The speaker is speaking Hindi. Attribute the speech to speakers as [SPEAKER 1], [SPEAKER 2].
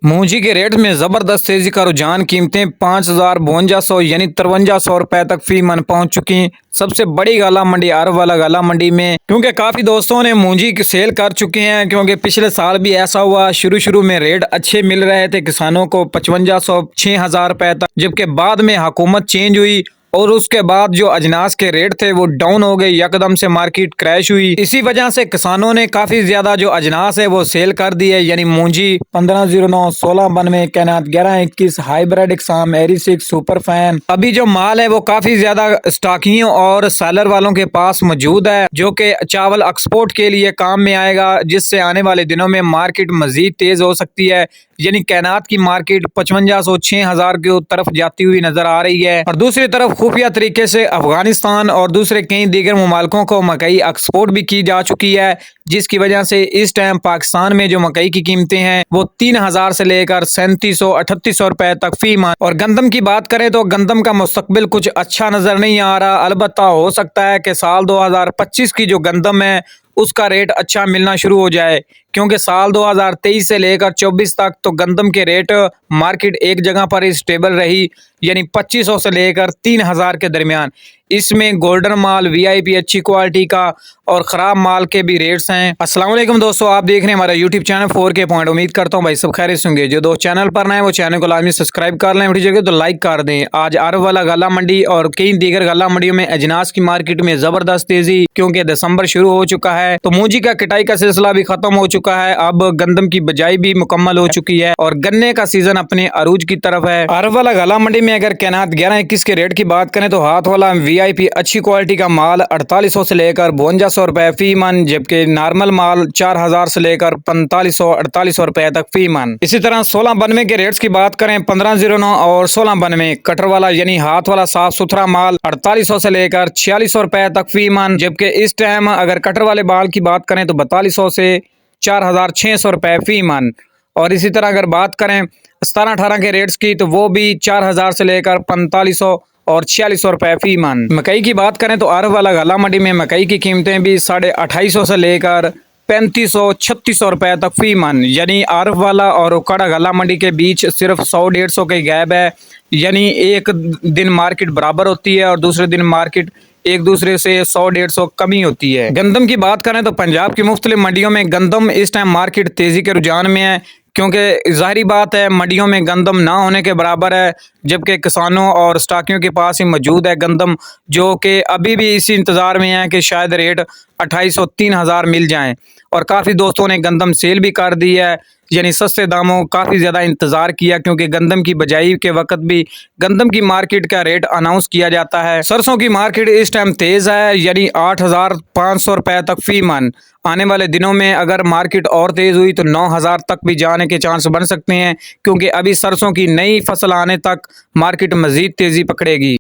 [SPEAKER 1] मूंजी के रेट में जबरदस्त तेजी का रुझान। कीमतें 5,5200 यानी 5300 रुपए तक फी मन पहुंच चुकी। सबसे बड़ी गाला मंडी अरवला गाला मंडी में, क्योंकि काफी दोस्तों ने मूंजी की सेल कर चुके हैं, क्योंकि पिछले साल भी ऐसा हुआ। शुरू में रेट अच्छे मिल रहे थे किसानों को 5500 6000 रुपए तक, जबकि बाद में हुकूमत चेंज हुई और उसके बाद जो अजनास के रेट थे वो डाउन हो गए, यकदम से मार्केट क्रैश हुई। इसी वजह से किसानों ने काफी ज्यादा जो अजनास है वो सेल कर दी है। यानी मूंजी 1509 1692 कैनात 1121 हाइब्रिड इकसाम एरी 6 सुपर फैन, अभी जो माल है वो काफी ज्यादा स्टॉकियों और सेलर वालों के पास मौजूद है, जो कि चावल एक्सपोर्ट के लिए काम में आएगा, जिससे आने वाले दिनों में मार्केट मजीद तेज हो सकती है। यानी कैनात की मार्केट 5500 6000 की तरफ जाती हुई नजर आ रही है। और दूसरी तरफ खुफिया तरीके से अफगानिस्तान और दूसरे कई दीगर मुमालिकों को मकई एक्सपोर्ट भी की जा चुकी है, जिसकी वजह से इस टाइम पाकिस्तान में जो मकई की कीमतें हैं वो 3000 से लेकर 3700 3800 रुपए तक फी मन। और गंदम की बात करें तो गंदम का मुस्तकबिल कुछ अच्छा नजर नहीं आ रहा। अलबत्ता हो सकता है कि साल 2025 की जो गंदम है उसका रेट अच्छा मिलना शुरू हो जाए, क्योंकि साल 2023 से लेकर 24 तक तो गंदम के रेट मार्केट एक जगह पर स्टेबल रही, यानी 2500 से लेकर 3000 के दरमियान। इसमें गोल्डन माल, वीआईपी अच्छी क्वालिटी का और ख़राब माल के भी रेट्स हैं। अस्सलाम वालेकुम दोस्तों, आप देख रहे हैं हमारा यूट्यूब चैनल 4K पॉइंट। उम्मीद करता हूँ भाई सब खैरियत होंगे। जो दोस्त चैनल पर नए हैं वो चैनल को लाजमी सब्सक्राइब कर लें, वीडियो जगह तो लाइक कर दें। आज अरवला गला मंडी और कई दीगर गला मंडियों में अजनास की मार्केट में ज़बरदस्त तेज़ी, क्योंकि दिसंबर शुरू हो चुका है तो मूंजी का कटाई का सिलसिला भी ख़त्म हो चुका है। अब गंदम की बिजाई भी मुकम्मल हो चुकी है और गन्ने का सीजन अपने अरूज की तरफ है। अरवला गला मंडी में अगर कैनात 1121 के रेट की बात करें तो हाथ वाला वीआईपी अच्छी क्वालिटी का माल 4800 से लेकर 5200 रुपए फी मन, जबकि नॉर्मल माल 4000 से लेकर 4500 4800 रुपए तक फी मन। इसी तरह 1692 के रेट्स की बात करें 1509 और 1692 कटर वाला यानी हाथ वाला साफ सुथरा माल 4800 से लेकर 4600 रुपए तक फी मन, जबकि इस टाइम अगर कटर वाले माल की बात करें तो 4200 से 4600 रुपए फी मन। और इसी तरह अगर बात करें 17-18 के रेट्स की तो वो भी 4000 से लेकर 4500 और 4600 रुपए फी मन। मकई की बात करें तो अरवला गला मंडी में मकई की कीमतें भी 2850 से लेकर 3500 3600 रुपए तक फी मन। यानी अरवला और उकाड़ा गला मंडी के बीच सिर्फ 100-150 के गैप है, यानी एक दिन मार्केट बराबर होती है और दूसरे दिन मार्केट एक दूसरे से 100-150 कमी होती है। गंदम की बात करें तो पंजाब की मुख्तलिफ मंडियों में गंदम इस टाइम मार्केट तेजी के रुझान में है, क्योंकि जाहिर बात है मंडियों में गंदम ना होने के बराबर है, जबकि किसानों और स्टॉकियों के पास ही मौजूद है गंदम, जो कि अभी भी इसी इंतज़ार में है कि शायद रेट 2800 3000 मिल जाएं। और काफ़ी दोस्तों ने गंदम सेल भी कर दी है, यानी सस्ते दामों काफ़ी ज़्यादा इंतज़ार किया, क्योंकि गंदम की बजाई के वक्त भी गंदम की मार्केट का रेट अनाउंस किया जाता है। सरसों की मार्केट इस टाइम तेज़ है, यानी 8500 रुपए तक फी मन। आने वाले दिनों में अगर मार्केट और तेज़ हुई तो 9000 तक भी जाने के चांस बन सकते हैं, क्योंकि अभी सरसों की नई फसल आने तक मार्केट मज़ीद तेज़ी पकड़ेगी।